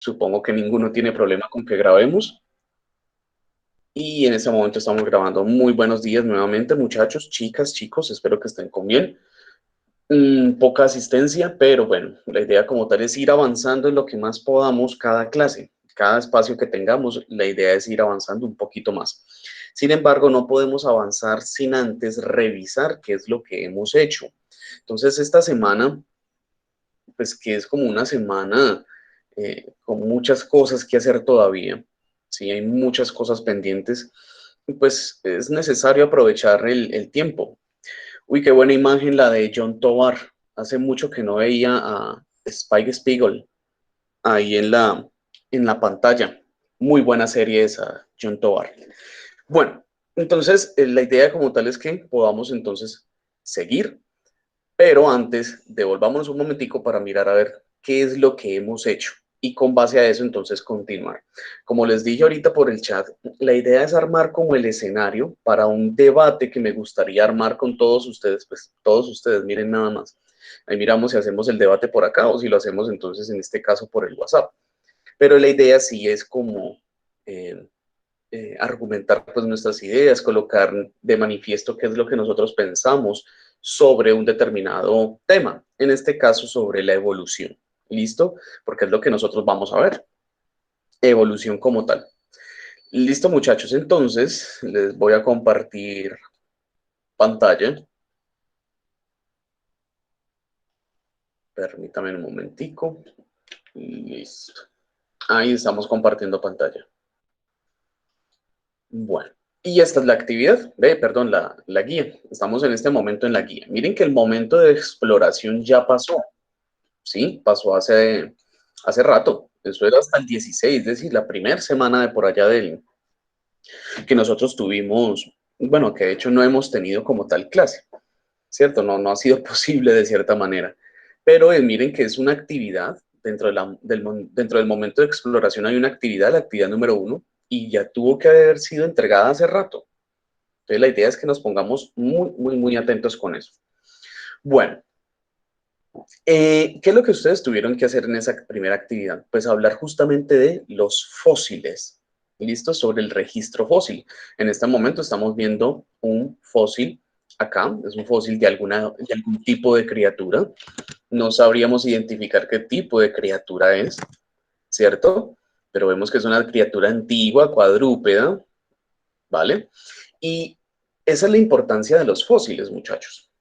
Supongo que ninguno tiene problema con que grabemos. Y en este momento estamos grabando. Muy buenos días nuevamente, muchachos, chicas, chicos. Espero que estén con bien. Poca asistencia, pero bueno, la idea como tal es ir avanzando en lo que más podamos cada clase. Cada espacio que tengamos, la idea es ir avanzando un poquito más. Sin embargo, no podemos avanzar sin antes revisar qué es lo que hemos hecho. Entonces, esta semana, pues que es como una semana con muchas cosas que hacer todavía, ¿sí? Hay muchas cosas pendientes, y pues es necesario aprovechar el tiempo. Uy, qué buena imagen la de John Tovar. Hace mucho que no veía a Spike Spiegel ahí en la pantalla. Muy buena serie esa, John Tovar. Bueno, entonces la idea como tal es que podamos entonces seguir, pero antes, devolvámonos un momentico para mirar a ver qué es lo que hemos hecho y con base a eso entonces continuar. Como les dije ahorita por el chat, la idea es armar como el escenario para un debate que me gustaría armar con todos ustedes, pues todos ustedes, miren nada más. Ahí miramos si hacemos el debate por acá o si lo hacemos entonces en este caso por el WhatsApp. Pero la idea sí es como eh, argumentar pues nuestras ideas, colocar de manifiesto qué es lo que nosotros pensamos sobre un determinado tema, en este caso sobre la evolución. ¿Listo? Porque es lo que nosotros vamos a ver, evolución como tal. Listo, muchachos, entonces les voy a compartir pantalla. Permítanme un momentico. Listo. Ahí estamos compartiendo pantalla. Bueno, y esta es la actividad, perdón, la guía. Estamos en este momento en la guía. Miren que el momento de exploración ya pasó, ¿sí? Pasó hace rato. Eso era hasta el 16, es decir, la primera semana de por allá del que nosotros tuvimos, bueno, que de hecho no hemos tenido como tal clase, ¿cierto? No, no ha sido posible de cierta manera. Pero miren que es una actividad, dentro del momento de exploración hay una actividad, la actividad número 1, y ya tuvo que haber sido entregada hace rato. Entonces la idea es que nos pongamos muy, muy, muy atentos con eso. Bueno, ¿qué es lo que ustedes tuvieron que hacer en esa primera actividad? Pues hablar justamente de los fósiles. ¿Listo? Sobre el registro fósil. En este momento estamos viendo un fósil acá, es un fósil de algún tipo de criatura. No sabríamos identificar qué tipo de criatura es, ¿cierto? Pero vemos que es una criatura antigua, cuadrúpeda, ¿vale? Y esa es la importancia de los fósiles, muchachos.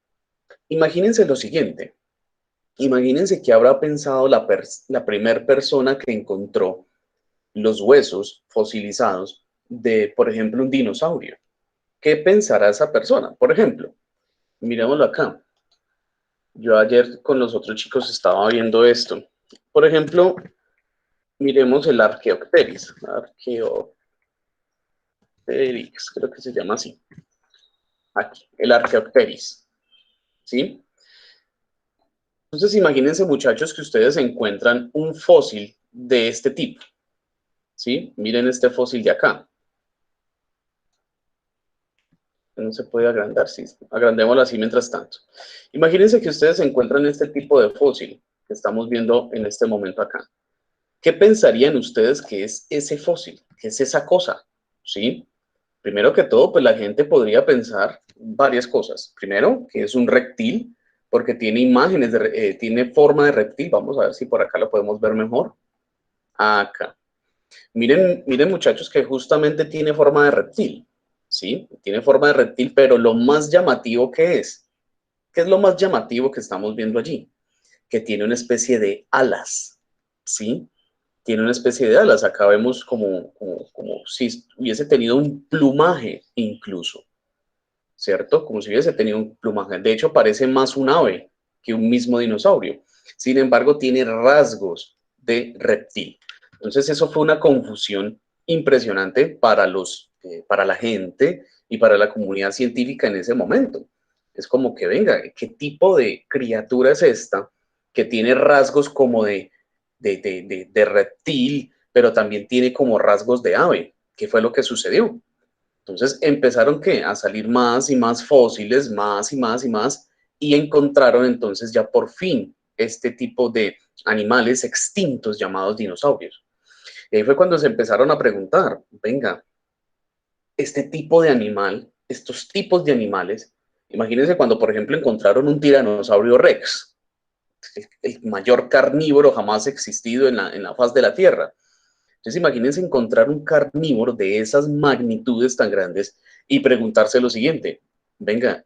Imagínense lo siguiente. Imagínense que habrá pensado la primera persona que encontró los huesos fosilizados de, por ejemplo, un dinosaurio. ¿Qué pensará esa persona? Por ejemplo, miremoslo acá. Yo ayer con los otros chicos estaba viendo esto. Por ejemplo, miremos el Archaeopteryx. Archaeopteryx, creo que se llama así. Aquí, el Archaeopteryx. ¿Sí? Entonces, imagínense, muchachos, que ustedes encuentran un fósil de este tipo. ¿Sí? Miren este fósil de acá. No se puede agrandar, sí. Agrandémoslo así mientras tanto. Imagínense que ustedes encuentran este tipo de fósil que estamos viendo en este momento acá. ¿Qué pensarían ustedes que es ese fósil? ¿Qué es esa cosa? ¿Sí? Primero que todo, pues la gente podría pensar varias cosas. Primero, que es un reptil, porque tiene imágenes, tiene forma de reptil. Vamos a ver si por acá lo podemos ver mejor. Acá. Miren, miren muchachos que justamente tiene forma de reptil, ¿sí? Tiene forma de reptil, pero lo más llamativo que es, ¿qué es lo más llamativo que estamos viendo allí? Que tiene una especie de alas, ¿sí? Tiene una especie de alas. Acá vemos como si hubiese tenido un plumaje incluso, ¿cierto? Como si hubiese tenido un plumaje. De hecho, parece más un ave que un mismo dinosaurio. Sin embargo, tiene rasgos de reptil. Entonces, eso fue una confusión impresionante para la gente y para la comunidad científica en ese momento. Es como que, venga, ¿qué tipo de criatura es esta que tiene rasgos como de reptil, pero también tiene como rasgos de ave? ¿Qué fue lo que sucedió? Entonces empezaron ¿qué? A salir más y más fósiles, más y más y más, y encontraron entonces ya por fin este tipo de animales extintos llamados dinosaurios. Y ahí fue cuando se empezaron a preguntar, venga, este tipo de animal, estos tipos de animales, imagínense cuando, por ejemplo, encontraron un tiranosaurio rex, el mayor carnívoro jamás existido en la faz de la Tierra. Entonces, imagínense encontrar un carnívoro de esas magnitudes tan grandes y preguntarse lo siguiente, venga,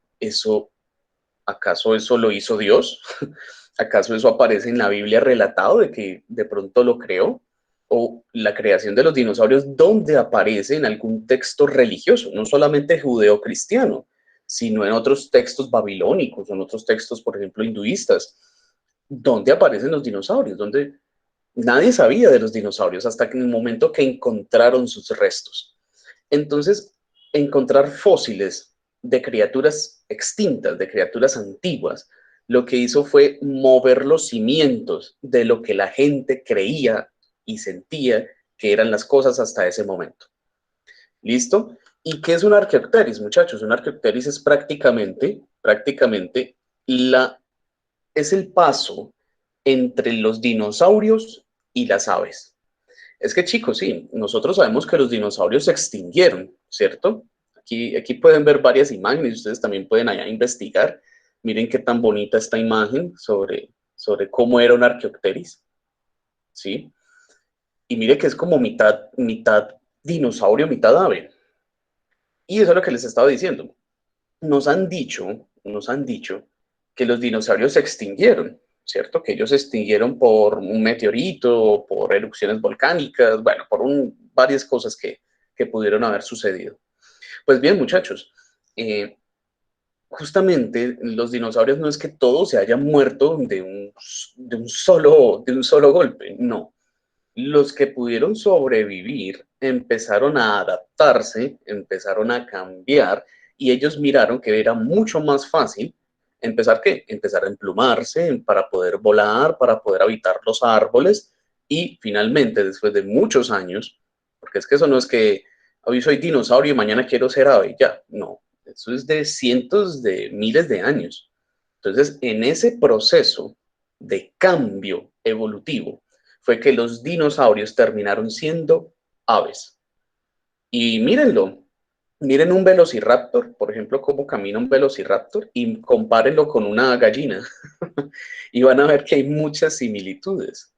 ¿acaso eso lo hizo Dios? ¿Acaso eso aparece en la Biblia relatado de que de pronto lo creó? ¿O la creación de los dinosaurios, dónde aparece en algún texto religioso, no solamente judeo-cristiano, sino en otros textos babilónicos, en otros textos, por ejemplo, hinduistas? ¿Dónde aparecen los dinosaurios? ¿Dónde? Nadie sabía de los dinosaurios hasta que en el momento que encontraron sus restos. Entonces, encontrar fósiles de criaturas extintas, de criaturas antiguas, lo que hizo fue mover los cimientos de lo que la gente creía y sentía que eran las cosas hasta ese momento. ¿Listo? ¿Y qué es un arqueopteris, muchachos? Un arqueopteris es prácticamente es el paso entre los dinosaurios y las aves. Es que chicos, sí, nosotros sabemos que los dinosaurios se extinguieron, ¿cierto? Aquí pueden ver varias imágenes, ustedes también pueden allá investigar. Miren qué tan bonita esta imagen sobre cómo era un arqueopteris, ¿sí? Y mire que es como mitad dinosaurio, mitad ave. Y eso es lo que les estaba diciendo. Nos han dicho que los dinosaurios se extinguieron, ¿cierto? Que ellos se extinguieron por un meteorito, por erupciones volcánicas, bueno, varias cosas que pudieron haber sucedido. Pues bien, muchachos, eh, justamente los dinosaurios no es que todos se hayan muerto de un solo golpe, no. Los que pudieron sobrevivir empezaron a adaptarse, empezaron a cambiar y ellos miraron que era mucho más fácil empezar ¿qué? Empezar a emplumarse para poder volar, para poder habitar los árboles y finalmente, después de muchos años, porque es que eso no es que hoy soy dinosaurio y mañana quiero ser ave, ya, no, eso es de cientos de miles de años. Entonces, en ese proceso de cambio evolutivo, fue que los dinosaurios terminaron siendo aves. Y mírenlo, miren un velociraptor, por ejemplo, cómo camina un velociraptor y compárenlo con una gallina y van a ver que hay muchas similitudes.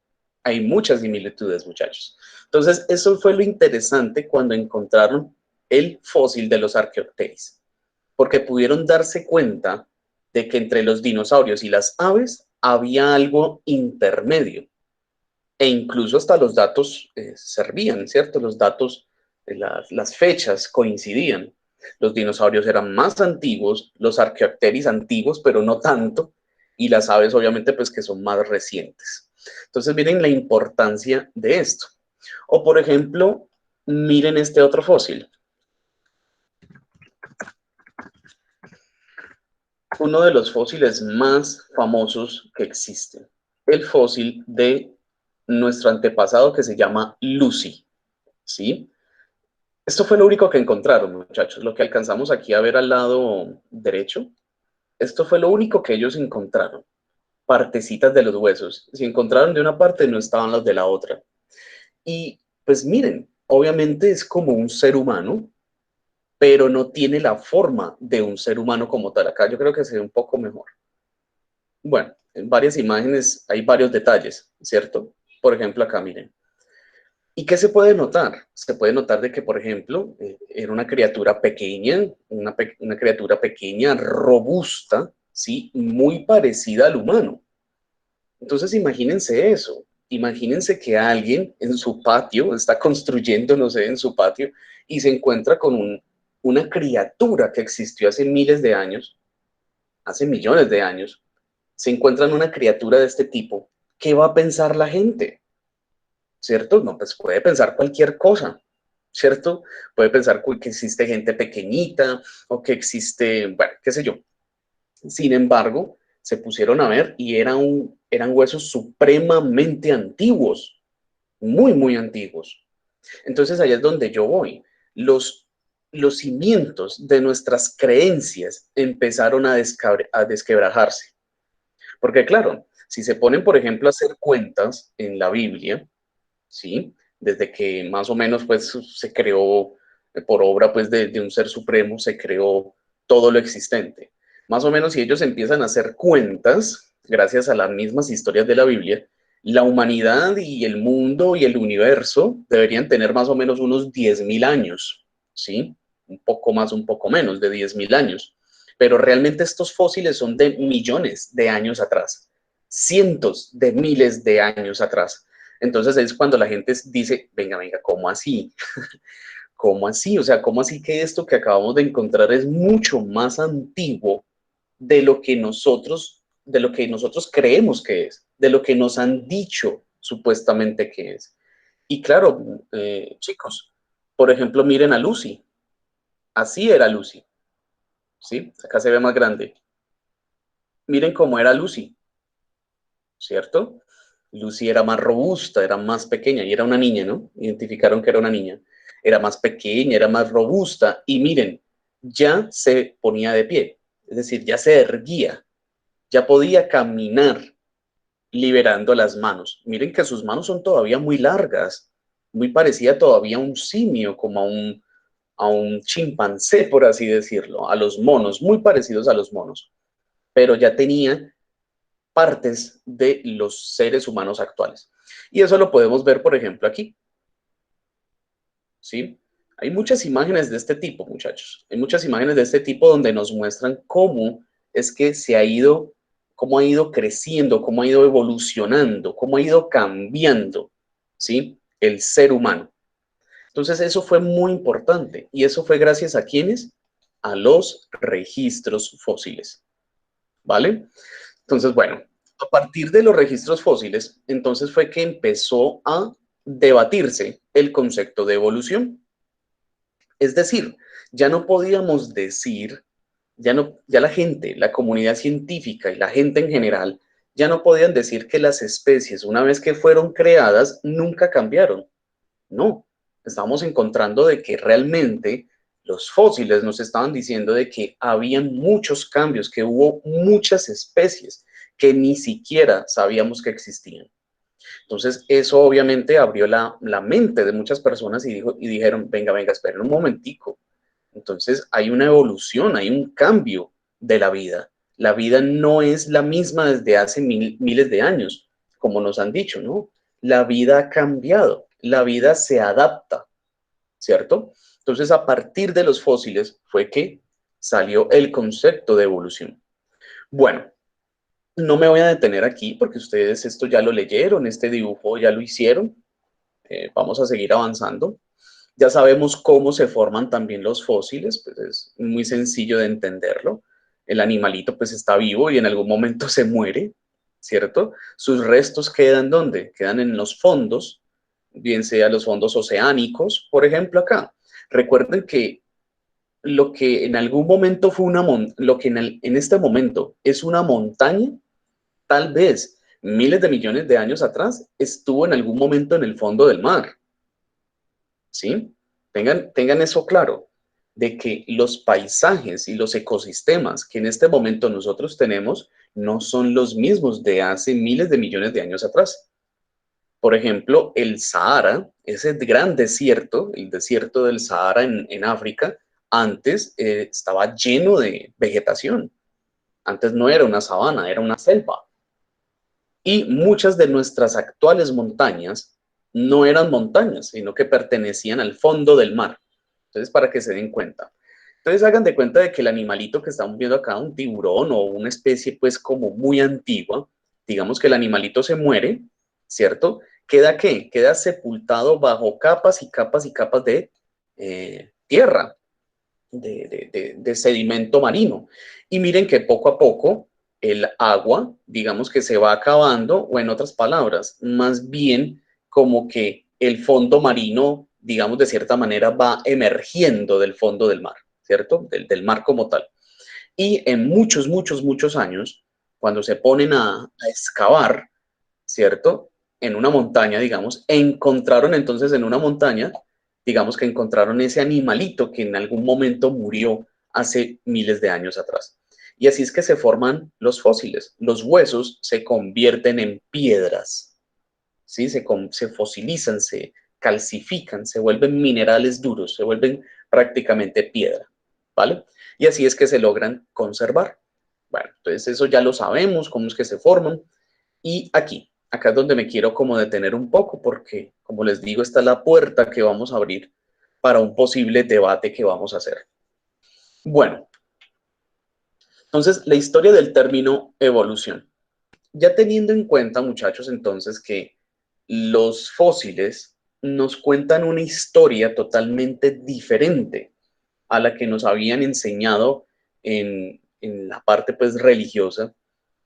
Hay muchas similitudes, muchachos. Entonces, eso fue lo interesante cuando encontraron el fósil de los arqueopteris, porque pudieron darse cuenta de que entre los dinosaurios y las aves había algo intermedio e incluso hasta los datos servían, ¿cierto? Los datos, las fechas coincidían. Los dinosaurios eran más antiguos, los arqueopteris antiguos, pero no tanto, y las aves obviamente pues que son más recientes. Entonces miren la importancia de esto. O por ejemplo, miren este otro fósil, uno de los fósiles más famosos que existen, el fósil de nuestro antepasado que se llama Lucy, ¿sí? Esto fue lo único que encontraron, muchachos. Lo que alcanzamos aquí a ver al lado derecho, esto fue lo único que ellos encontraron. Partecitas de los huesos. Si encontraron de una parte, no estaban las de la otra. Y pues miren, obviamente es como un ser humano, pero no tiene la forma de un ser humano como tal. Acá yo creo que se ve un poco mejor. Bueno, en varias imágenes hay varios detalles, ¿cierto? Por ejemplo, acá miren. ¿Y qué se puede notar? Se puede notar de que, por ejemplo, era una criatura pequeña, una criatura pequeña, robusta, ¿sí? Muy parecida al humano. Entonces, imagínense eso. Imagínense que alguien en su patio está construyendo, no sé, en su patio y se encuentra con una criatura que existió hace miles de años, hace millones de años. Se encuentran una criatura de este tipo. ¿Qué va a pensar la gente? ¿Cierto? No, pues puede pensar cualquier cosa, ¿cierto? Puede pensar que existe gente pequeñita o que existe, bueno, qué sé yo. Sin embargo, se pusieron a ver y eran huesos supremamente antiguos, muy, muy antiguos. Entonces, allá es donde yo voy. Los cimientos de nuestras creencias empezaron a desquebrajarse. Porque claro, si se ponen, por ejemplo, a hacer cuentas en la Biblia, ¿sí? desde que más o menos pues se creó por obra pues de un ser supremo, se creó todo lo existente. Más o menos si ellos empiezan a hacer cuentas, gracias a las mismas historias de la Biblia, la humanidad y el mundo y el universo deberían tener más o menos unos 10.000 años, ¿sí? Un poco más, un poco menos de 10.000 años. Pero realmente estos fósiles son de millones de años atrás, cientos de miles de años atrás. Entonces es cuando la gente dice, venga, venga, ¿cómo así? ¿Cómo así? O sea, ¿cómo así que esto que acabamos de encontrar es mucho más antiguo de lo que nosotros creemos que es, de lo que nos han dicho supuestamente que es? Y claro, chicos, por ejemplo, miren a Lucy. Así era Lucy, ¿sí? Acá se ve más grande. Miren cómo era Lucy, ¿cierto? Lucy era más robusta, era más pequeña y era una niña, ¿no? Identificaron que era una niña. Era más pequeña, era más robusta y miren, ya se ponía de pie, es decir, ya se erguía, ya podía caminar liberando las manos. Miren que sus manos son todavía muy largas, muy parecida todavía a un simio, como a un chimpancé, por así decirlo, a los monos, muy parecidos a los monos, pero ya tenía partes de los seres humanos actuales. Y eso lo podemos ver, por ejemplo, aquí, ¿sí? Hay muchas imágenes de este tipo, muchachos. Hay muchas imágenes de este tipo donde nos muestran cómo es que se ha ido, cómo ha ido creciendo, cómo ha ido evolucionando, cómo ha ido cambiando, ¿sí? El ser humano. Entonces, eso fue muy importante. ¿Y eso fue gracias a quiénes? A los registros fósiles, ¿vale? Entonces, bueno, a partir de los registros fósiles, entonces fue que empezó a debatirse el concepto de evolución. Es decir, ya no podíamos decir, ya la gente, la comunidad científica y la gente en general, ya no podían decir que las especies, una vez que fueron creadas, nunca cambiaron. No, estamos encontrando de que realmente los fósiles nos estaban diciendo de que habían muchos cambios, que hubo muchas especies que ni siquiera sabíamos que existían. Entonces, eso obviamente abrió la mente de muchas personas y dijeron, venga, venga, esperen un momentico. Entonces, hay una evolución, hay un cambio de la vida. La vida no es la misma desde hace miles de años, como nos han dicho, ¿no? La vida ha cambiado, la vida se adapta, ¿cierto? Entonces, a partir de los fósiles fue que salió el concepto de evolución. Bueno, no me voy a detener aquí porque ustedes esto ya lo leyeron, este dibujo ya lo hicieron. Vamos a seguir avanzando. Ya sabemos cómo se forman también los fósiles, pues es muy sencillo de entenderlo. El animalito pues está vivo y en algún momento se muere, ¿cierto? Sus restos quedan ¿dónde? Quedan en los fondos, bien sea los fondos oceánicos, por ejemplo acá. Recuerden que lo que en algún momento fue lo que en este momento es una montaña, tal vez miles de millones de años atrás estuvo en algún momento en el fondo del mar, ¿sí? Tengan eso claro, de que los paisajes y los ecosistemas que en este momento nosotros tenemos no son los mismos de hace miles de millones de años atrás. Por ejemplo, el Sahara, ese gran desierto, el desierto del Sahara en África, antes estaba lleno de vegetación. Antes no era una sabana, era una selva. Y muchas de nuestras actuales montañas no eran montañas, sino que pertenecían al fondo del mar. Entonces, para que se den cuenta. Entonces, hagan de cuenta de que el animalito que estamos viendo acá, un tiburón o una especie pues como muy antigua, digamos que el animalito se muere, ¿cierto? ¿Queda qué? Queda sepultado bajo capas y capas y capas de tierra, de sedimento marino. Y miren que poco a poco el agua, digamos que se va acabando, o en otras palabras, más bien como que el fondo marino, digamos de cierta manera, va emergiendo del fondo del mar, ¿cierto? Del mar como tal. Y en muchos, muchos, muchos años, cuando se ponen a excavar, ¿cierto? En una montaña, digamos, encontraron entonces en una montaña, digamos que encontraron ese animalito que en algún momento murió hace miles de años atrás. Y así es que se forman los fósiles. Los huesos se convierten en piedras, ¿sí? Se fosilizan, calcifican, se vuelven minerales duros, se vuelven prácticamente piedra, ¿vale? Y así es que se logran conservar. Bueno, entonces eso ya lo sabemos, cómo es que se forman. Y acá es donde me quiero como detener un poco, porque como les digo, esta es la puerta que vamos a abrir para un posible debate que vamos a hacer. Bueno, entonces la historia del término evolución. Ya teniendo en cuenta, muchachos, entonces que los fósiles nos cuentan una historia totalmente diferente a la que nos habían enseñado en la parte pues religiosa,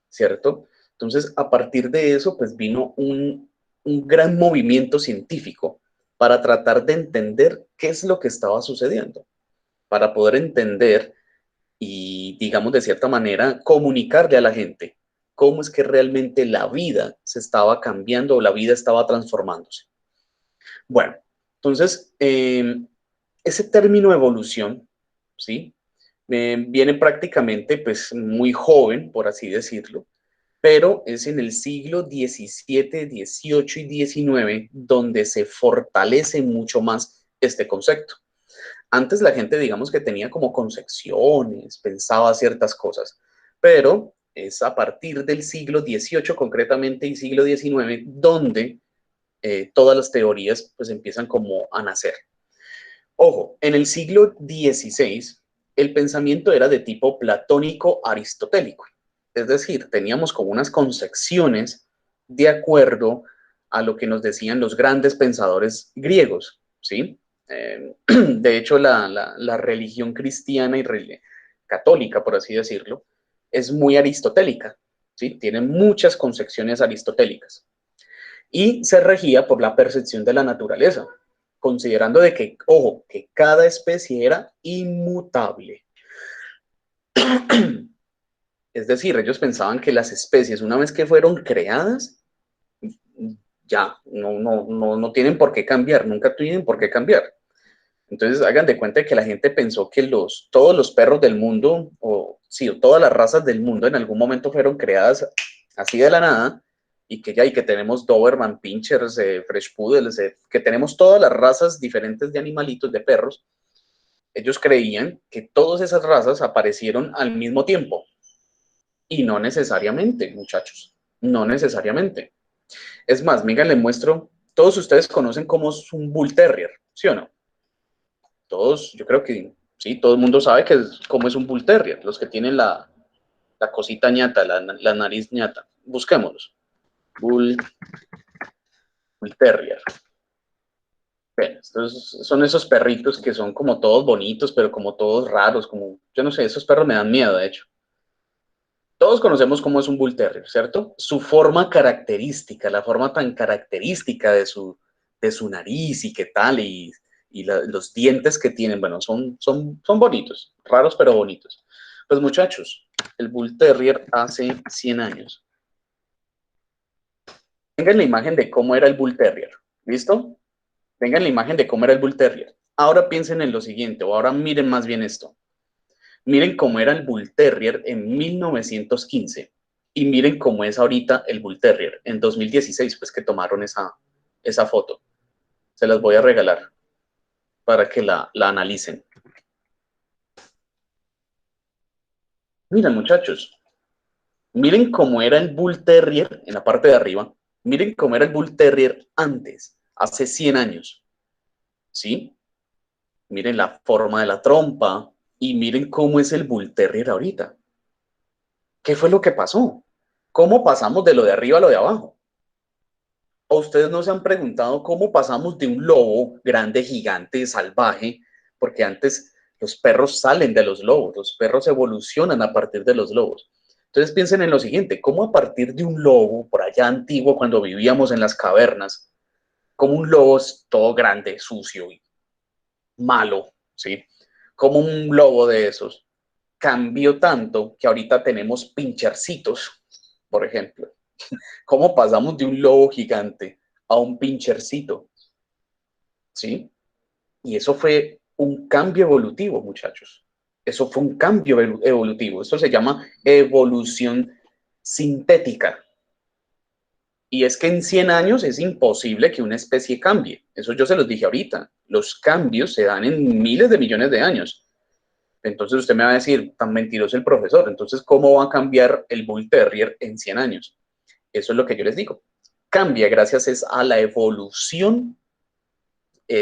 ¿cierto? Entonces, a partir de eso, pues vino un gran movimiento científico para tratar de entender qué es lo que estaba sucediendo, para poder entender y, digamos, de cierta manera, comunicarle a la gente cómo es que realmente la vida se estaba cambiando o la vida estaba transformándose. Bueno, entonces, ese término evolución, ¿sí? Viene prácticamente, pues, muy joven, por así decirlo, pero es en el siglo XVII, XVIII y XIX donde se fortalece mucho más este concepto. Antes la gente, digamos que tenía como concepciones, pensaba ciertas cosas, pero es a partir del siglo XVIII concretamente y siglo XIX donde todas las teorías pues empiezan como a nacer. Ojo, en el siglo XVI el pensamiento era de tipo platónico aristotélico, es decir, teníamos como unas concepciones de acuerdo a lo que nos decían los grandes pensadores griegos, ¿sí? De hecho, la religión cristiana y católica, por así decirlo, es muy aristotélica, ¿sí? Tiene muchas concepciones aristotélicas y se regía por la percepción de la naturaleza, considerando de que, ojo, que cada especie era inmutable. Es decir, ellos pensaban que las especies, una vez que fueron creadas, ya no tienen por qué cambiar, nunca tienen por qué cambiar. Entonces, hagan de cuenta que la gente pensó que todos los perros del mundo, o sí, todas las razas del mundo en algún momento fueron creadas así de la nada, y que ya, y que tenemos Doberman, Pinschers, Fresh Poodles, que tenemos todas las razas diferentes de animalitos, de perros. Ellos creían que todas esas razas aparecieron al mismo tiempo, y no necesariamente, muchachos, no necesariamente. Es más, Miguel, les muestro, todos ustedes conocen cómo es un Bull Terrier, ¿sí o no? Todos, yo creo que sí, todo el mundo sabe cómo es un Bull Terrier, los que tienen la cosita ñata, la nariz ñata. Busquémoslos. Bull, Bull Terrier. Bueno, estos son esos perritos que son como todos bonitos, pero como todos raros, como, yo no sé, esos perros me dan miedo, de hecho. Todos conocemos cómo es un Bull Terrier, ¿cierto? Su forma característica, la forma tan característica de su nariz y qué tal, y los dientes que tienen, bueno, son bonitos, raros pero bonitos. Pues muchachos, el Bull Terrier hace 100 años. Tengan la imagen de cómo era el Bull Terrier, ¿listo? Tengan la imagen de cómo era el Bull Terrier. Ahora piensen en lo siguiente, o ahora miren más bien esto. Miren cómo era el Bull Terrier en 1915 y miren cómo es ahorita el Bull Terrier en 2016, pues que tomaron esa foto. Se las voy a regalar para que la analicen. Miren, muchachos, miren cómo era el Bull Terrier en la parte de arriba. Miren cómo era el Bull Terrier antes, hace 100 años. ¿Sí? Miren la forma de la trompa y miren cómo es el Bull Terrier ahorita. ¿Qué fue lo que pasó? ¿Cómo pasamos de lo de arriba a lo de abajo? ¿O ustedes no se han preguntado cómo pasamos de un lobo grande, gigante, salvaje? Porque antes los perros salen de los lobos, los perros evolucionan a partir de los lobos. Entonces piensen en lo siguiente, ¿cómo a partir de un lobo, por allá antiguo, cuando vivíamos en las cavernas, como un lobo es todo grande, sucio y malo, ¿sí? Como un lobo de esos cambió tanto que ahorita tenemos pinchercitos, por ejemplo. ¿Cómo pasamos de un lobo gigante a un pinchercito? ¿Sí? Y eso fue un cambio evolutivo, muchachos. Eso fue un cambio evolutivo. Eso se llama evolución sintética. Y es que en 100 años es imposible que una especie cambie. Eso yo se los dije ahorita. Los cambios se dan en miles de millones de años. Entonces usted me va a decir, tan mentiroso el profesor. Entonces, ¿cómo va a cambiar el Bull Terrier en 100 años? Eso es lo que yo les digo. Cambia gracias a la evolución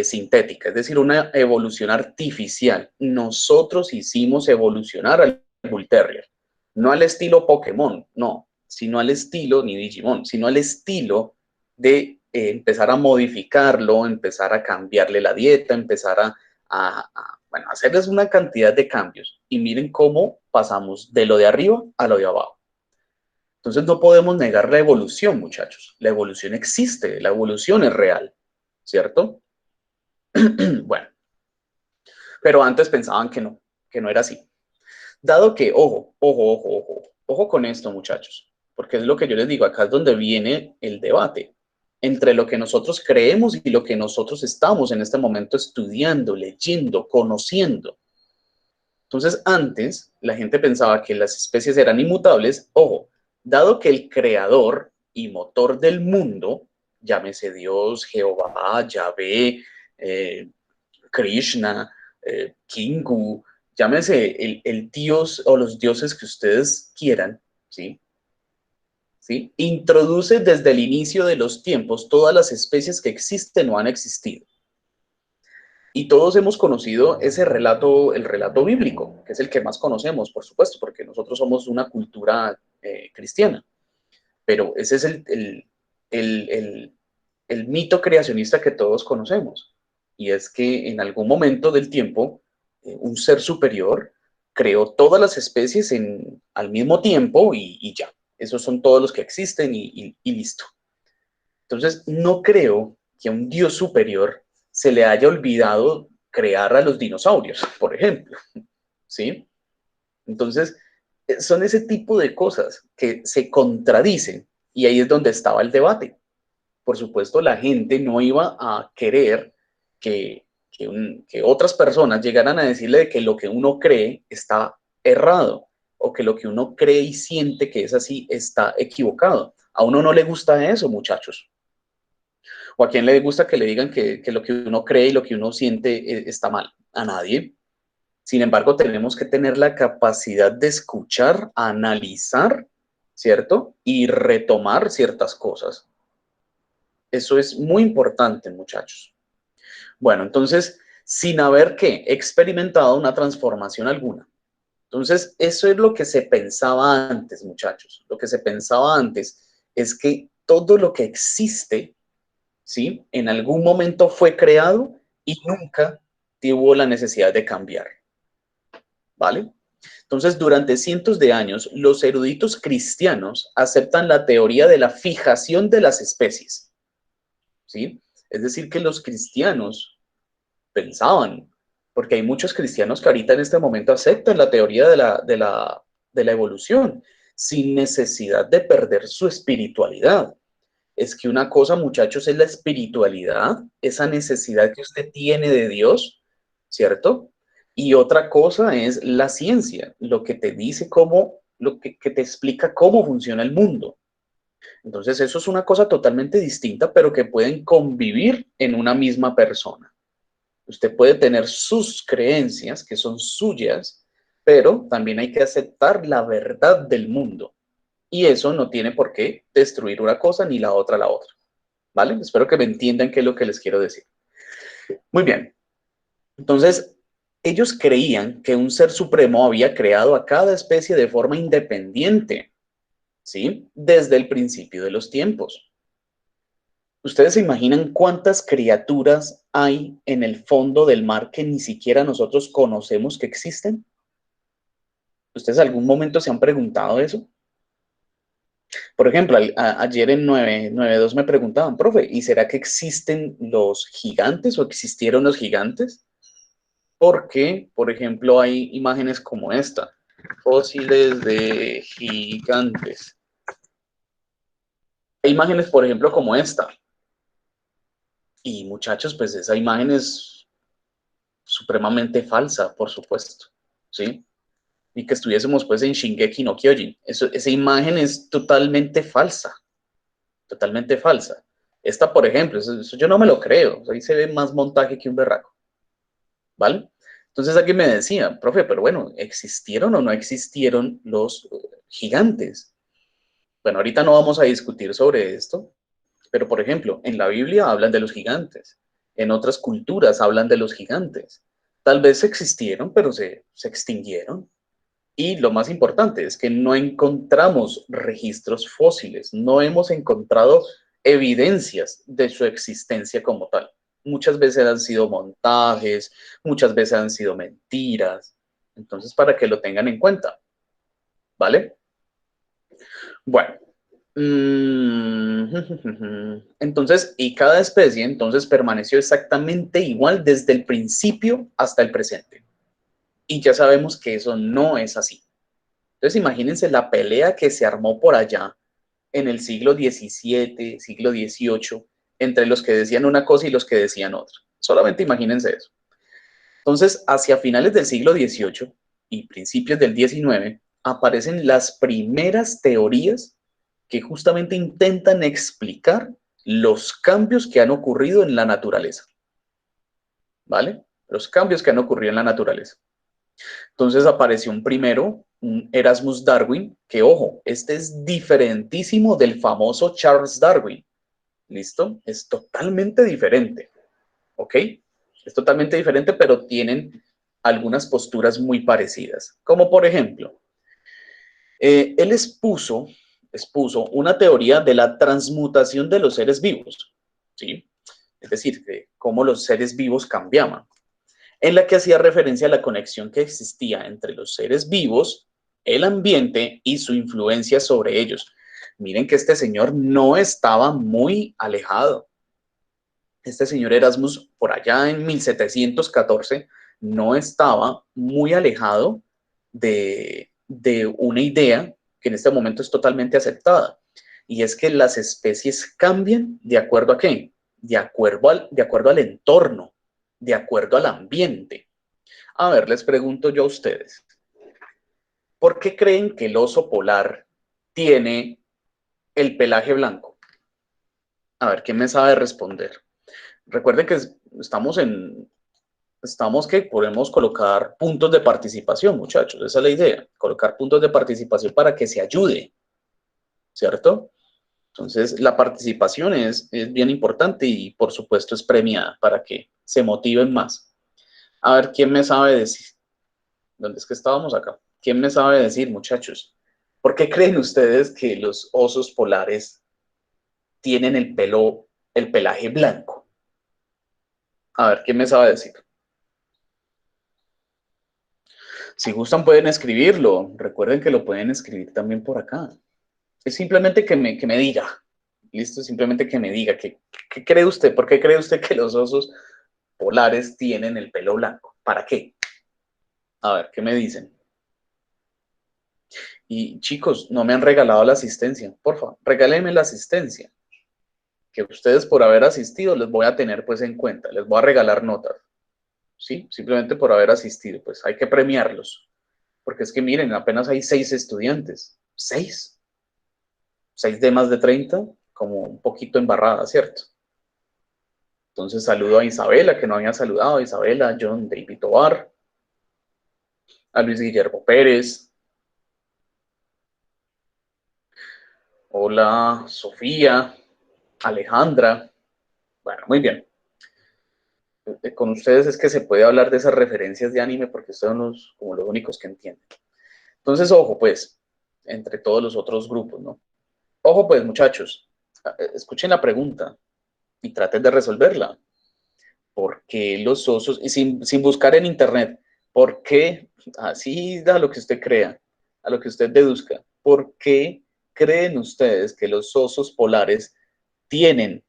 sintética, es decir, una evolución artificial. Nosotros hicimos evolucionar al Bull Terrier, no al estilo Pokémon, no, sino al estilo, ni Digimon, sino al estilo de empezar a modificarlo, empezar a cambiarle la dieta, empezar bueno, hacerles una cantidad de cambios. Y miren cómo pasamos de lo de arriba a lo de abajo. Entonces no podemos negar la evolución, muchachos. La evolución existe, la evolución es real, ¿cierto? Bueno, pero antes pensaban que no era así. Dado que, ojo con esto, muchachos, porque es lo que yo les digo, acá es donde viene el debate entre lo que nosotros creemos y lo que nosotros estamos en este momento estudiando, leyendo, conociendo. Entonces, antes la gente pensaba que las especies eran inmutables. Ojo, dado que el creador y motor del mundo, llámese Dios, Jehová, Yahvé, Krishna, Kingu, llámese el dios o los dioses que ustedes quieran, ¿sí? ¿Sí? Introduce desde el inicio de los tiempos todas las especies que existen o han existido. Y todos hemos conocido ese relato, el relato bíblico, que es el que más conocemos, por supuesto, porque nosotros somos una cultura cristiana. Pero ese es el, el, el mito creacionista que todos conocemos. Y es que en algún momento del tiempo, un ser superior creó todas las especies al mismo tiempo y ya. Esos son todos los que existen y listo. Entonces, no creo que a un Dios superior se le haya olvidado crear a los dinosaurios, por ejemplo. ¿Sí? Entonces, son ese tipo de cosas que se contradicen y ahí es donde estaba el debate. Por supuesto, la gente no iba a querer que otras personas llegaran a decirle que lo que uno cree está errado o que lo que uno cree y siente que es así está equivocado. A uno no le gusta eso, muchachos. ¿O a quién le gusta que le digan que lo que uno cree y lo que uno siente está mal? A nadie. Sin embargo, tenemos que tener la capacidad de escuchar, analizar, ¿cierto? Y retomar ciertas cosas. Eso es muy importante, muchachos. Bueno, entonces, sin haber que experimentado una transformación alguna. Entonces, eso es lo que se pensaba antes, muchachos. Lo que se pensaba antes es que todo lo que existe, ¿sí? En algún momento fue creado y nunca tuvo la necesidad de cambiar, ¿vale? Entonces, durante cientos de años, los eruditos cristianos aceptan la teoría de la fijación de las especies, ¿sí? Es decir, que los cristianos pensaban, porque hay muchos cristianos que ahorita en este momento aceptan la teoría de la evolución sin necesidad de perder su espiritualidad. Es que una cosa, muchachos, es la espiritualidad, esa necesidad que usted tiene de Dios, ¿cierto? Y otra cosa es la ciencia, lo que te dice cómo, que te explica cómo funciona el mundo. Entonces, eso es una cosa totalmente distinta, pero que pueden convivir en una misma persona. Usted puede tener sus creencias, que son suyas, pero también hay que aceptar la verdad del mundo. Y eso no tiene por qué destruir una cosa ni la otra la otra. ¿Vale? Espero que me entiendan qué es lo que les quiero decir. Muy bien. Entonces, ellos creían que un ser supremo había creado a cada especie de forma independiente, ¿sí? Desde el principio de los tiempos. ¿Ustedes se imaginan cuántas criaturas hay en el fondo del mar que ni siquiera nosotros conocemos que existen? ¿Ustedes algún momento se han preguntado eso? Por ejemplo, ayer en 992 me preguntaban, profe, ¿y será que existen los gigantes o existieron los gigantes? Porque, por ejemplo, hay imágenes como esta, fósiles de gigantes. Hay imágenes, por ejemplo, como esta. Y muchachos, pues esa imagen es supremamente falsa, por supuesto, ¿sí? Y que estuviésemos pues en Shingeki no Kyojin. Esa imagen es totalmente falsa. totalmente falsa. Esta, por ejemplo, eso yo no me lo creo, ahí se ve más montaje que un berraco, ¿vale? Entonces alguien me decía, profe, pero bueno, ¿existieron o no existieron los gigantes? Bueno, ahorita no vamos a discutir sobre esto, pero por ejemplo, en la Biblia hablan de los gigantes, en otras culturas hablan de los gigantes. Tal vez existieron, pero se extinguieron. Y lo más importante es que no encontramos registros fósiles, no hemos encontrado evidencias de su existencia como tal. Muchas veces han sido montajes, muchas veces han sido mentiras. Entonces, para que lo tengan en cuenta, ¿vale? Bueno, entonces, y cada especie entonces permaneció exactamente igual desde el principio hasta el presente. Y ya sabemos que eso no es así. Entonces, imagínense la pelea que se armó por allá en el siglo XVII, siglo XVIII, entre los que decían una cosa y los que decían otra. Solamente imagínense eso. Entonces, hacia finales del siglo XVIII y principios del XIX, aparecen las primeras teorías que justamente intentan explicar los cambios que han ocurrido en la naturaleza. ¿Vale? Los cambios que han ocurrido en la naturaleza. Entonces apareció un primero, un Erasmus Darwin, que ojo, este es diferentísimo del famoso Charles Darwin. ¿Listo? Es totalmente diferente. ¿Ok? Es totalmente diferente, pero tienen algunas posturas muy parecidas. Como por ejemplo, él expuso una teoría de la transmutación de los seres vivos. ¿Sí? Es decir, que cómo los seres vivos cambiaban, en la que hacía referencia a la conexión que existía entre los seres vivos, el ambiente y su influencia sobre ellos. Miren que este señor no estaba muy alejado. Este señor Erasmus, por allá en 1714, no estaba muy alejado de una idea que en este momento es totalmente aceptada. Y es que las especies cambian de acuerdo a qué? De acuerdo al entorno, de acuerdo al ambiente. A ver, les pregunto yo a ustedes, ¿por qué creen que el oso polar tiene el pelaje blanco? A ver, ¿quién me sabe responder? Recuerden que estamos que podemos colocar puntos de participación, muchachos, esa es la idea, colocar puntos de participación para que se ayude, ¿cierto? Entonces, la participación es bien importante y, por supuesto, es premiada para que se motiven más. A ver, ¿quién me sabe decir? ¿Dónde es que estábamos acá? ¿Quién me sabe decir, muchachos? ¿Por qué creen ustedes que los osos polares tienen el pelaje blanco? A ver, ¿quién me sabe decir? Si gustan pueden escribirlo. Recuerden que lo pueden escribir también por acá. Es simplemente que me diga. Listo, simplemente que me diga. ¿Qué cree usted? ¿Por qué cree usted que los osos polares tienen el pelo blanco? ¿Para qué? A ver, ¿qué me dicen? Y chicos, no me han regalado la asistencia. Por favor, regálenme la asistencia. Que ustedes por haber asistido les voy a tener pues en cuenta. Les voy a regalar notas. ¿Sí? Simplemente por haber asistido. Pues hay que premiarlos. Porque es que miren, apenas hay 6 estudiantes. 6. 6 de más de 30, como un poquito embarrada, ¿cierto? Entonces saludo a Isabela, que no había saludado, a Isabela, a John David Tovar, a Luis Guillermo Pérez, hola Sofía, Alejandra. Bueno, muy bien. Con ustedes es que se puede hablar de esas referencias de anime porque son como los únicos que entienden. Entonces, ojo, pues, entre todos los otros grupos, ¿no? Ojo, pues, muchachos, escuchen la pregunta y traten de resolverla. ¿Por qué los osos, y sin buscar en internet, por qué, así a lo que usted crea, a lo que usted deduzca, por qué creen ustedes que los osos polares tienen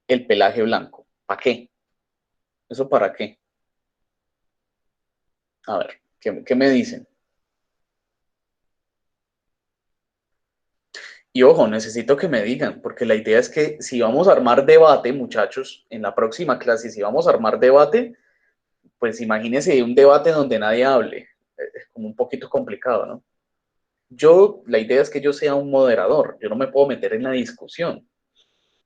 el pelaje blanco? ¿Para qué? ¿Eso para qué? A ver, ¿qué me dicen? Y ojo, necesito que me digan, porque la idea es que si vamos a armar debate, muchachos, en la próxima clase, si vamos a armar debate, pues imagínense un debate donde nadie hable. Es como un poquito complicado, ¿no? La idea es que yo sea un moderador, yo no me puedo meter en la discusión.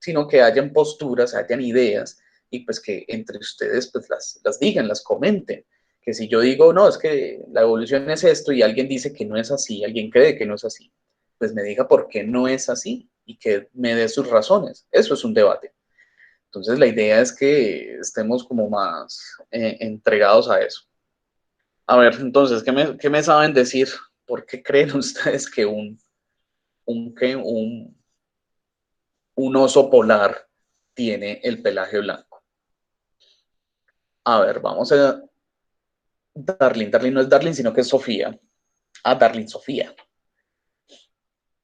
sino que hayan posturas, hayan ideas, y pues que entre ustedes pues las digan, las comenten. Que si yo digo, no, es que la evolución es esto y alguien dice que no es así, alguien cree que no es así, pues me diga por qué no es así y que me dé sus razones. Eso es un debate. Entonces la idea es que estemos como más entregados a eso. A ver, entonces, ¿qué me saben decir? ¿Por qué creen ustedes que un, que un oso polar tiene el pelaje blanco? A ver, vamos a Darlene. Darlene no es Darlene, sino que es Sofía. Ah, Darlene, Sofía.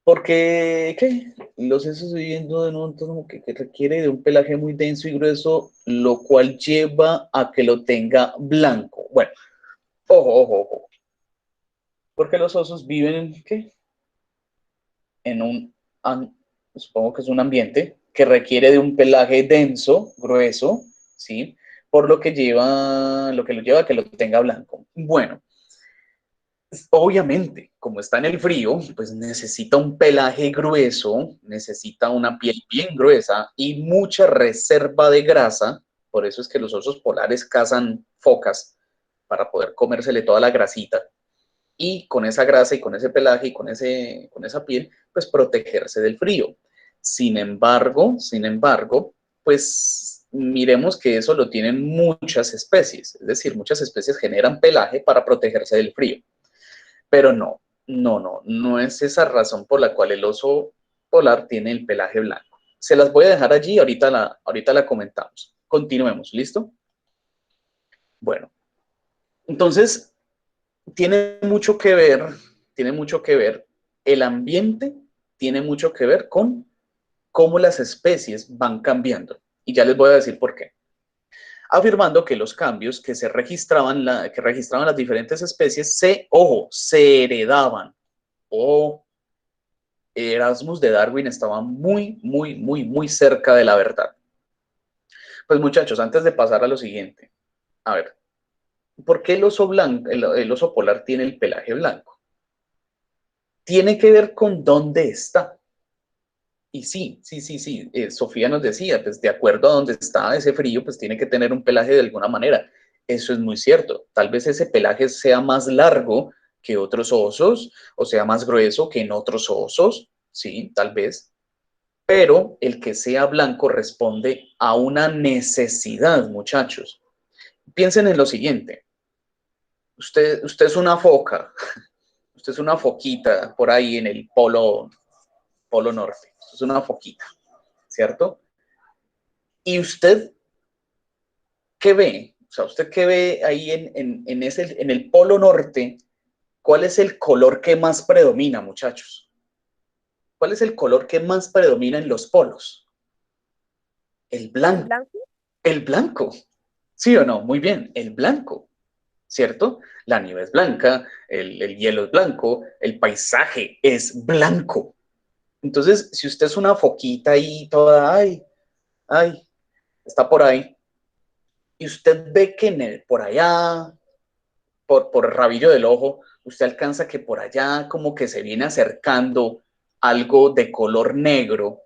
Porque, ¿qué? Los sesos viviendo en un entorno que requiere de un pelaje muy denso y grueso, lo cual lleva a que lo tenga blanco. Bueno, ojo, ojo, ojo. Porque los osos viven en, ¿qué? En un, supongo que es un ambiente que requiere de un pelaje denso, grueso, ¿sí? Por lo que lo lleva a que lo tenga blanco. Bueno, obviamente, como está en el frío, pues necesita un pelaje grueso, necesita una piel bien gruesa y mucha reserva de grasa. Por eso es que los osos polares cazan focas para poder comérsele toda la grasita. Y con esa grasa y con ese pelaje y con esa piel, pues protegerse del frío. Sin embargo, pues miremos que eso lo tienen muchas especies, es decir, muchas especies generan pelaje para protegerse del frío. Pero no es esa razón por la cual el oso polar tiene el pelaje blanco. Se las voy a dejar allí, ahorita la comentamos. Continuemos, ¿listo? Bueno, entonces tiene mucho que ver, el ambiente tiene mucho que ver con cómo las especies van cambiando. Y ya les voy a decir por qué. Afirmando que los cambios que registraban las diferentes especies se heredaban. O Erasmus de Darwin estaba muy cerca de la verdad. Pues muchachos, antes de pasar a lo siguiente, a ver, ¿por qué el oso polar tiene el pelaje blanco? Tiene que ver con dónde está. Y sí. Sofía nos decía, pues de acuerdo a dónde está ese frío, pues tiene que tener un pelaje de alguna manera. Eso es muy cierto. Tal vez ese pelaje sea más largo que otros osos o sea más grueso que en otros osos, sí, tal vez. Pero el que sea blanco responde a una necesidad, muchachos. Piensen en lo siguiente. Usted es una foca, usted es una foquita por ahí en el polo norte. Usted es una foquita, ¿cierto? ¿Y usted qué ve? O sea, ¿usted qué ve ahí en el polo norte? ¿Cuál es el color que más predomina, muchachos? ¿Cuál es el color que más predomina en los polos? El ¿El blanco. blanco? El blanco. ¿Sí o no? Muy bien, el blanco. ¿Cierto? La nieve es blanca, el hielo es blanco, el paisaje es blanco. Entonces, si usted es una foquita ahí toda, ay, está por ahí, y usted ve que por allá, por el rabillo del ojo, usted alcanza que por allá como que se viene acercando algo de color negro,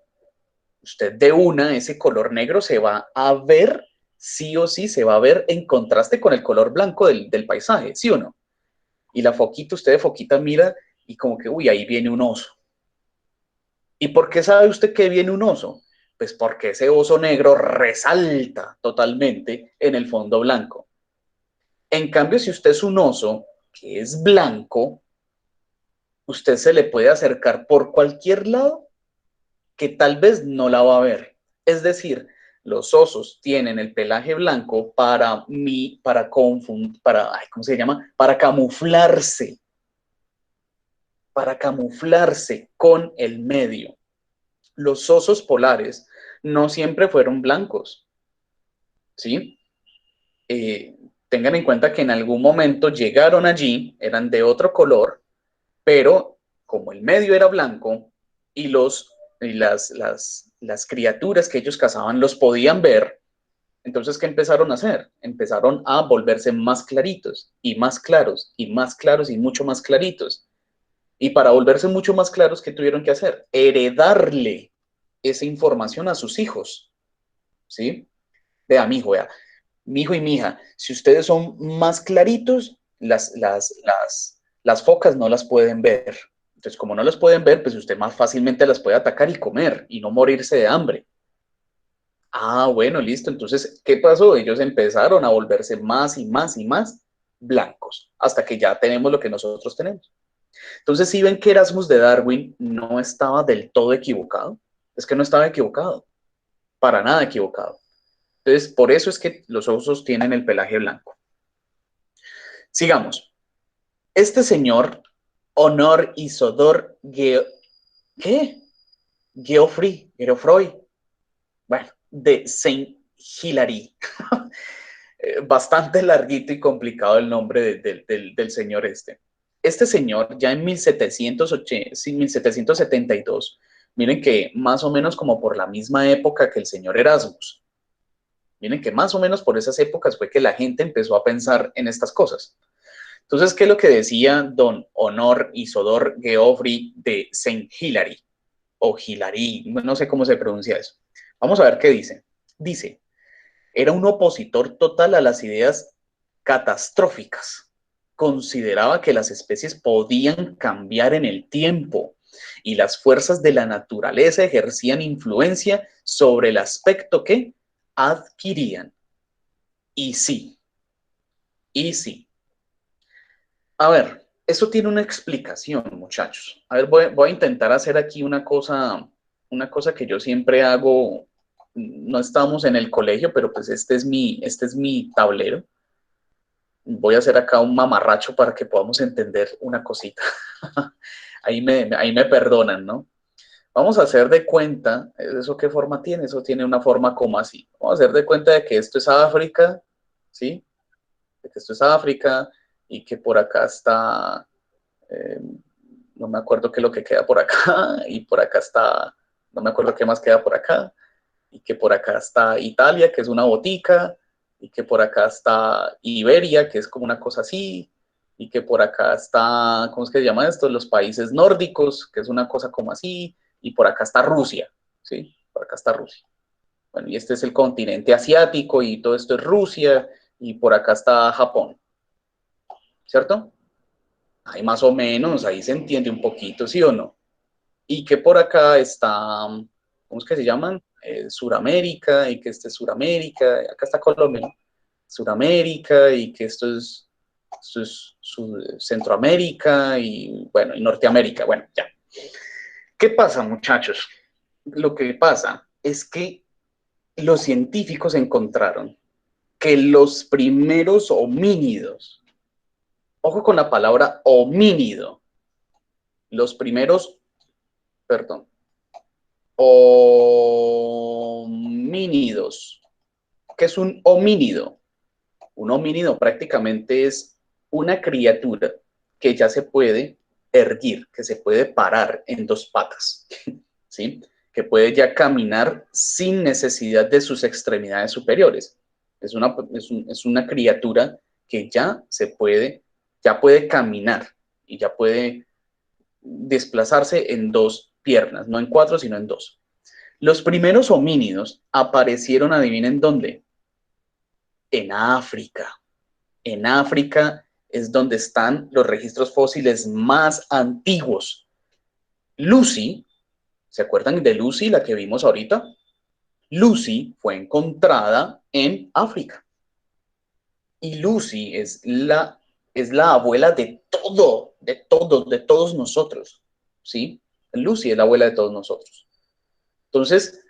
usted de ese color negro se va a ver, sí o sí, se va a ver en contraste con el color blanco del paisaje, ¿sí o no? Y la foquita, usted de foquita mira y como que, uy, ahí viene un oso. ¿Y por qué sabe usted que viene un oso? Pues porque ese oso negro resalta totalmente en el fondo blanco. En cambio, si usted es un oso que es blanco, usted se le puede acercar por cualquier lado que tal vez no la va a ver. Es decir, los osos tienen el pelaje blanco ¿cómo se llama? Para camuflarse con el medio. Los osos polares no siempre fueron blancos, ¿sí? Eh, Tengan en cuenta que en algún momento llegaron allí, eran de otro color, pero como el medio era blanco y las criaturas que ellos cazaban los podían ver, entonces, ¿qué empezaron a hacer? Empezaron a volverse más claritos y más claros y más claros y mucho más claritos. Y para volverse mucho más claros, ¿qué tuvieron que hacer? esa información a sus hijos, ¿sí? Vea, mi hijo y mi hija, si ustedes son más claritos, las focas no las pueden ver. Entonces, como no las pueden ver, pues usted más fácilmente las puede atacar y comer y no morirse de hambre. Ah, bueno, listo. Entonces, ¿qué pasó? Ellos empezaron a volverse más y más y más blancos, hasta que ya tenemos lo que nosotros tenemos. Entonces, si ven que Erasmus de Darwin no estaba del todo equivocado, es que no estaba equivocado, para nada equivocado. Entonces, por eso es que los osos tienen el pelaje blanco. Sigamos. Este señor, Honor Isodor ¿qué? Geoffroy, bueno, de Saint Hilary. Bastante larguito y complicado el nombre del señor este. Este señor, ya en 1780, sí, 1772, miren que más o menos como por la misma época que el señor Erasmus, miren que más o menos por esas épocas fue que la gente empezó a pensar en estas cosas. Entonces, ¿qué es lo que decía don Honor Isodor Geoffrey de Saint Hilary? O Hilary, no sé cómo se pronuncia eso. Vamos a ver qué dice. Dice, era un opositor total a las ideas catastróficas. Consideraba que las especies podían cambiar en el tiempo y las fuerzas de la naturaleza ejercían influencia sobre el aspecto que adquirían. Y sí, y sí. A ver, eso tiene una explicación, muchachos. A ver, voy a intentar hacer aquí una cosa que yo siempre hago. No estamos en el colegio, pero pues este es mi tablero. Voy a hacer acá un mamarracho para que podamos entender una cosita. Ahí me perdonan, ¿no? Vamos a hacer de cuenta, ¿eso qué forma tiene? Eso tiene una forma como así. Vamos a hacer de cuenta de que esto es África, ¿sí? De que esto es África y que por acá está, eh, no me acuerdo qué es lo que queda por acá, y por acá está, no me acuerdo qué más queda por acá, y que por acá está Italia, que es una botica, y que por acá está Iberia, que es como una cosa así, y que por acá está, ¿cómo es que se llama esto? Los países nórdicos, que es una cosa como así, y por acá está Rusia, ¿sí? Por acá está Rusia. Bueno, y este es el continente asiático, y todo esto es Rusia, y por acá está Japón, ¿cierto? Ahí más o menos, ahí se entiende un poquito, ¿sí o no? Y que por acá está, ¿cómo es que se llaman? Suramérica, y que este es Suramérica, acá está Colombia, ¿no? Suramérica, y que esto es Centroamérica, y bueno, y Norteamérica, bueno, ya. ¿Qué pasa, muchachos? Lo que pasa es que los científicos encontraron que los primeros homínidos, ojo con la palabra homínido, los primeros, perdón, homínidos. ¿Qué es un homínido? Un homínido prácticamente es una criatura que ya se puede erguir, que se puede parar en dos patas, ¿sí? Que puede ya caminar sin necesidad de sus extremidades superiores. Es una criatura que ya puede caminar y ya puede desplazarse en dos piernas, no en cuatro, sino en dos. Los primeros homínidos aparecieron, adivinen dónde, en África. En África es donde están los registros fósiles más antiguos. Lucy, ¿se acuerdan de Lucy, la que vimos ahorita? Lucy fue encontrada en África. Y Lucy es la abuela de todos nosotros. ¿Sí? Lucy es la abuela de todos nosotros. Entonces,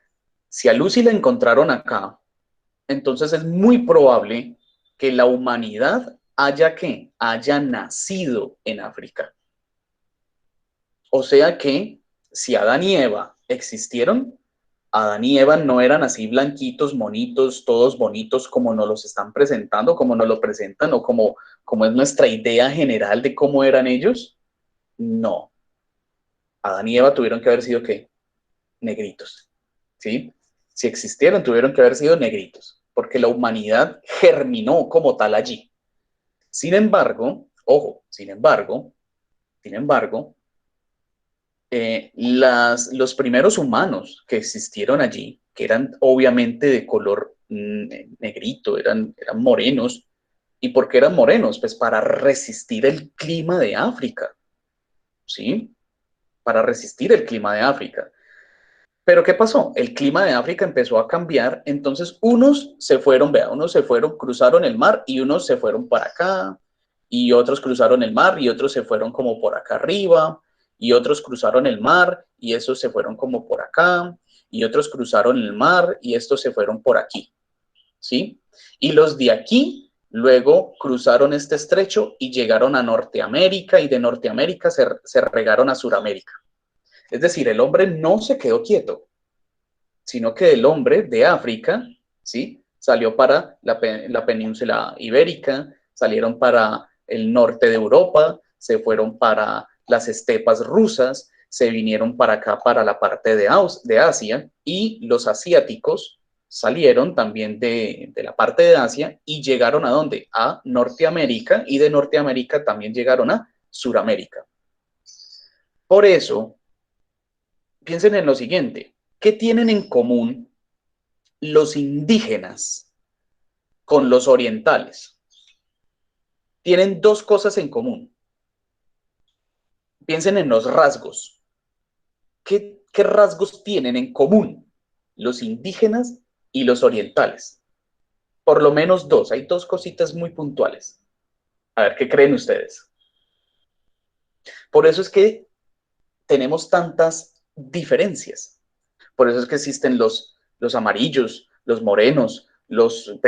si a Lucy la encontraron acá, entonces es muy probable que la humanidad haya nacido en África. O sea que si Adán y Eva existieron, Adán y Eva no eran así blanquitos, monitos, todos bonitos como nos los están presentando, como nos lo presentan o como es nuestra idea general de cómo eran ellos. No. Adán y Eva tuvieron que haber sido ¿qué? Negritos. ¿Sí? Si existieron, tuvieron que haber sido negritos, porque la humanidad germinó como tal allí. Sin embargo, ojo, sin embargo, Los primeros humanos que existieron allí, que eran obviamente de color negrito, eran morenos. ¿Y por qué eran morenos? Pues para resistir el clima de África, ¿sí? Para resistir el clima de África. Pero ¿qué pasó? El clima de África empezó a cambiar, entonces unos se fueron, vea, unos se fueron, cruzaron el mar y unos se fueron para acá, y otros cruzaron el mar y otros se fueron como por acá arriba, y otros cruzaron el mar y esos se fueron como por acá, y otros cruzaron el mar y estos se fueron por aquí, ¿sí? Y los de aquí luego cruzaron este estrecho y llegaron a Norteamérica y de Norteamérica se regaron a Suramérica. Es decir, el hombre no se quedó quieto, sino que el hombre de África, ¿sí? Salió para la península ibérica, salieron para el norte de Europa, se fueron para las estepas rusas, se vinieron para acá, para la parte de Asia, y los asiáticos salieron también de la parte de Asia y llegaron a dónde? A Norteamérica, y de Norteamérica también llegaron a Suramérica. Por eso, piensen en lo siguiente, ¿qué tienen en común los indígenas con los orientales? Tienen dos cosas en común. Piensen en los rasgos. ¿Qué rasgos tienen en común los indígenas y los orientales? Por lo menos dos. Hay dos cositas muy puntuales. A ver, ¿qué creen ustedes? Por eso es que tenemos tantas diferencias. Por eso es que existen los amarillos, los morenos, los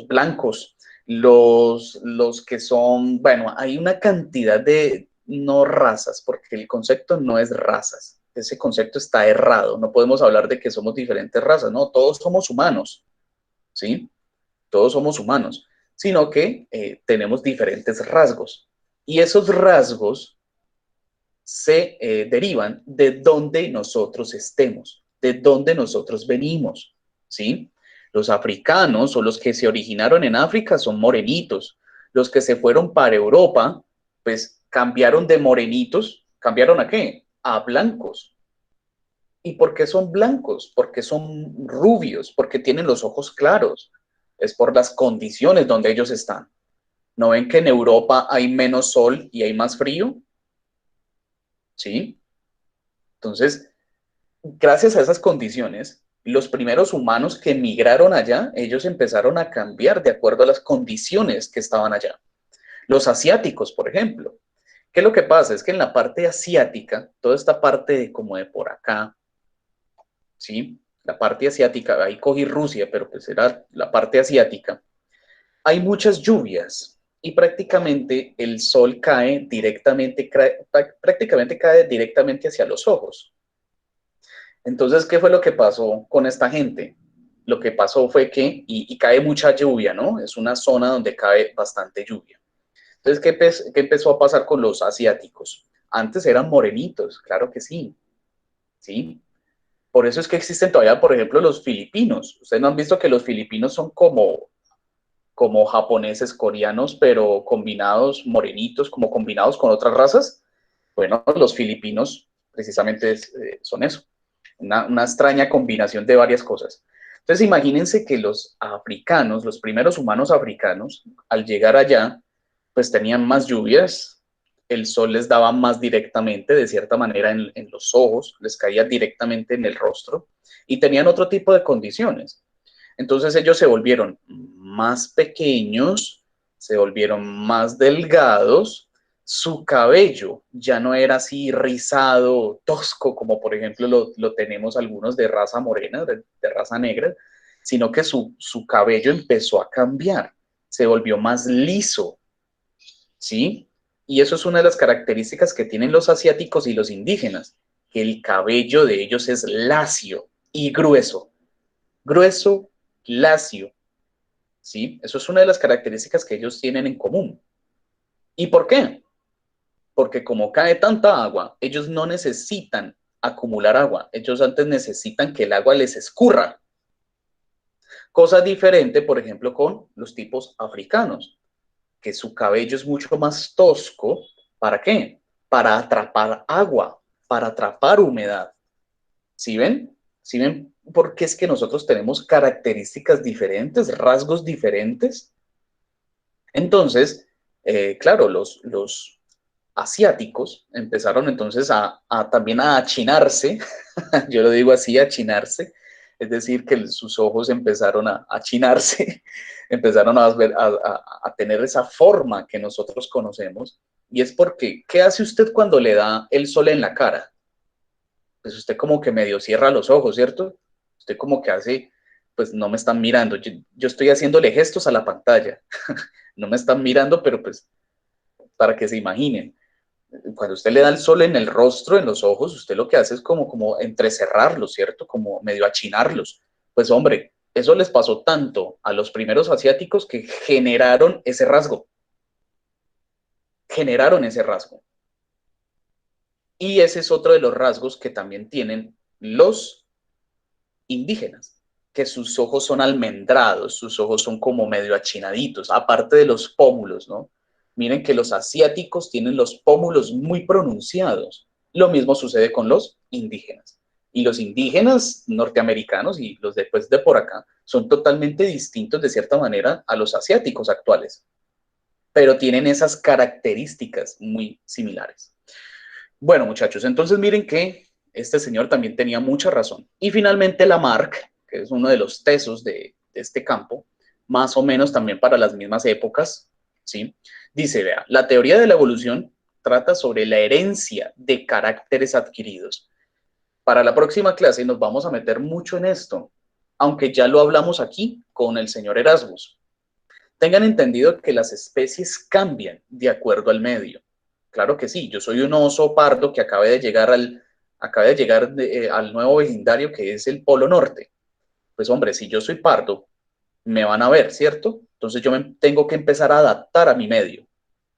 blancos, los que son, bueno, hay una cantidad de no razas, porque el concepto no es razas. Ese concepto está errado. No podemos hablar de que somos diferentes razas, no, todos somos humanos, ¿sí? Todos somos humanos, sino que tenemos diferentes rasgos. Y esos rasgos se derivan de donde nosotros estemos, de donde nosotros venimos, ¿sí? Los africanos o los que se originaron en África son morenitos. Los que se fueron para Europa, pues cambiaron de morenitos, ¿cambiaron a qué? A blancos. ¿Y por qué son blancos? Porque son rubios, porque tienen los ojos claros. Es por las condiciones donde ellos están. ¿No ven que en Europa hay menos sol y hay más frío? ¿Sí? Entonces, gracias a esas condiciones, los primeros humanos que emigraron allá, ellos empezaron a cambiar de acuerdo a las condiciones que estaban allá. Los asiáticos, por ejemplo. ¿Qué es lo que pasa? Es que en la parte asiática, toda esta parte de como de por acá, ¿sí? La parte asiática, ahí cogí Rusia, pero pues era la parte asiática, hay muchas lluvias y prácticamente el sol prácticamente cae directamente hacia los ojos. Entonces, ¿qué fue lo que pasó con esta gente? Lo que pasó fue que, y cae mucha lluvia, ¿no? Es una zona donde cae bastante lluvia. Entonces, ¿qué empezó a pasar con los asiáticos? Antes eran morenitos, claro que sí, ¿sí? Por eso es que existen todavía, por ejemplo, los filipinos. Ustedes no han visto que los filipinos son como japoneses, coreanos, pero combinados, morenitos, como combinados con otras razas. Bueno, los filipinos precisamente son eso, una extraña combinación de varias cosas. Entonces imagínense que los africanos, los primeros humanos africanos, al llegar allá, pues tenían más lluvias, el sol les daba más directamente, de cierta manera, en los ojos, les caía directamente en el rostro, y tenían otro tipo de condiciones. Entonces ellos se volvieron más pequeños, se volvieron más delgados, su cabello ya no era así rizado, tosco, como por ejemplo lo tenemos algunos de raza morena, de raza negra, sino que su cabello empezó a cambiar, se volvió más liso, ¿sí? Y eso es una de las características que tienen los asiáticos y los indígenas, que el cabello de ellos es lacio y grueso, grueso, lacio, ¿sí? Eso es una de las características que ellos tienen en común. ¿Y por qué? Porque como cae tanta agua, ellos no necesitan acumular agua, ellos antes necesitan que el agua les escurra. Cosa diferente, por ejemplo, con los tipos africanos, que su cabello es mucho más tosco. ¿Para qué? Para atrapar agua, para atrapar humedad. ¿Sí ven? ¿Sí ven por qué es que nosotros tenemos características diferentes, rasgos diferentes? Entonces, claro, los asiáticos empezaron entonces también a achinarse, yo lo digo así, achinarse, es decir, que sus ojos empezaron a achinarse, empezaron a tener esa forma que nosotros conocemos, y es porque, ¿qué hace usted cuando le da el sol en la cara? Pues usted como que medio cierra los ojos, ¿cierto? Usted como que hace, pues no me están mirando, yo estoy haciéndole gestos a la pantalla, no me están mirando, pero pues para que se imaginen. Cuando usted le da el sol en el rostro, en los ojos, usted lo que hace es como entrecerrarlos, ¿cierto? Como medio achinarlos. Pues hombre, eso les pasó tanto a los primeros asiáticos que generaron ese rasgo. Generaron ese rasgo. Y ese es otro de los rasgos que también tienen los indígenas, que sus ojos son almendrados, sus ojos son como medio achinaditos, aparte de los pómulos, ¿no? Miren que los asiáticos tienen los pómulos muy pronunciados. Lo mismo sucede con los indígenas. Y los indígenas norteamericanos y los después de por acá son totalmente distintos de cierta manera a los asiáticos actuales, pero tienen esas características muy similares. Bueno, muchachos, entonces miren que este señor también tenía mucha razón. Y finalmente Lamarck, que es uno de los tesos de este campo, más o menos también para las mismas épocas, ¿sí? Dice, vea, la teoría de la evolución trata sobre la herencia de caracteres adquiridos. Para la próxima clase nos vamos a meter mucho en esto, aunque ya lo hablamos aquí con el señor Erasmus. Tengan entendido que las especies cambian de acuerdo al medio. Claro que sí, yo soy un oso pardo que acaba de llegar al nuevo vecindario que es el Polo Norte. Pues hombre, si yo soy pardo, me van a ver, ¿cierto? Entonces yo me tengo que empezar a adaptar a mi medio.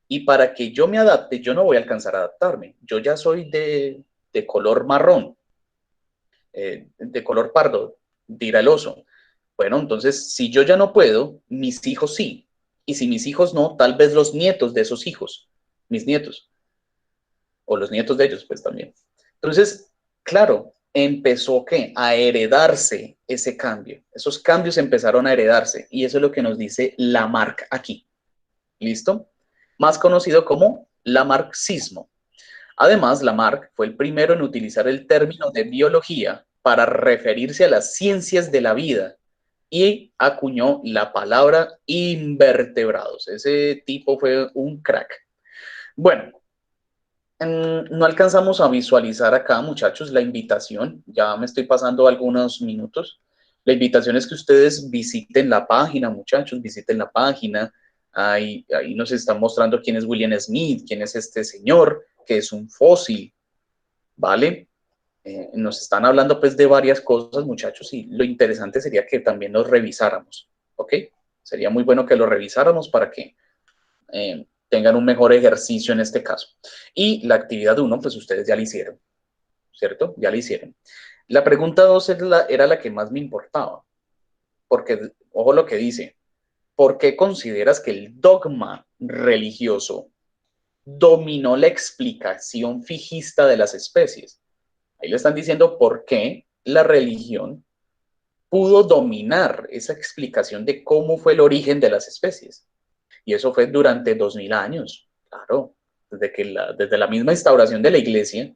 Y para que yo me adapte, yo no voy a alcanzar a adaptarme. Yo ya soy de color marrón, de color pardo, dirá el oso. Bueno, entonces, si yo ya no puedo, mis hijos sí. Y si mis hijos no, tal vez los nietos de esos hijos, mis nietos, o los nietos de ellos, pues también. Entonces, claro, empezó ¿qué? A heredarse ese cambio. Esos cambios empezaron a heredarse. Y eso es lo que nos dice Lamarck aquí. ¿Listo? Más conocido como Lamarckismo. Además, Lamarck fue el primero en utilizar el término de biología para referirse a las ciencias de la vida y acuñó la palabra invertebrados. Ese tipo fue un crack. Bueno, no alcanzamos a visualizar acá, muchachos, la invitación. Ya me estoy pasando algunos minutos. La invitación es que ustedes visiten la página, muchachos, visiten la página. Ahí nos están mostrando quién es William Smith, quién es este señor, que es un fósil, ¿vale? Nos están hablando pues de varias cosas, muchachos, y lo interesante sería que también los revisáramos, ¿ok? Sería muy bueno que lo revisáramos para que tengan un mejor ejercicio en este caso. Y la actividad 1, pues ustedes ya la hicieron, ¿cierto? Ya la hicieron. La pregunta 2 era la que más me importaba, porque, ojo lo que dice, ¿por qué consideras que el dogma religioso dominó la explicación fijista de las especies? Ahí le están diciendo por qué la religión pudo dominar esa explicación de cómo fue el origen de las especies. Y eso fue durante 2000 años, claro, desde la misma instauración de la iglesia,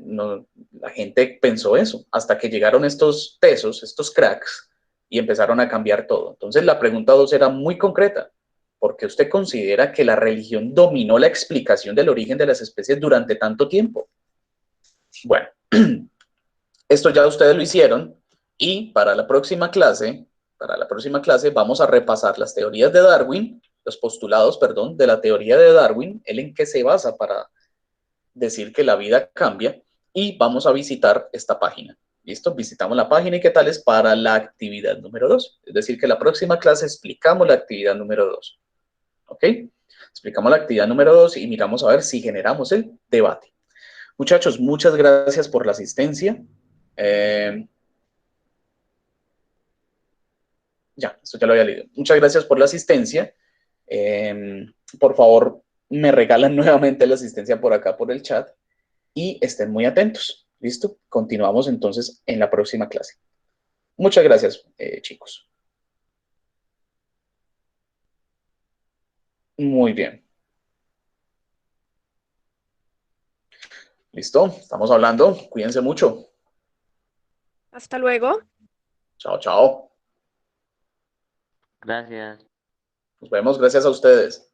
no, la gente pensó eso, hasta que llegaron estos tesos, estos cracks, y empezaron a cambiar todo. Entonces la pregunta 2 era muy concreta. ¿Por qué usted considera que la religión dominó la explicación del origen de las especies durante tanto tiempo? Bueno, esto ya ustedes lo hicieron y para la próxima clase vamos a repasar las teorías de Darwin, los postulados, perdón, de la teoría de Darwin, el en qué se basa para decir que la vida cambia y vamos a visitar esta página. ¿Listo? Visitamos la página y qué tal es para la actividad número 2. Es decir, que la próxima clase explicamos la actividad número 2. ¿Ok? Explicamos la actividad número 2 y miramos a ver si generamos el debate. Muchachos, muchas gracias por la asistencia. Ya, esto ya lo había leído. Muchas gracias por la asistencia. Por favor, me regalan nuevamente la asistencia por acá, por el chat. y estén muy atentos. ¿Listo? Continuamos entonces en la próxima clase. Muchas gracias, chicos. Muy bien. ¿Listo? Estamos hablando. Cuídense mucho. Hasta luego. Chao, chao. Gracias. Nos vemos. Gracias a ustedes.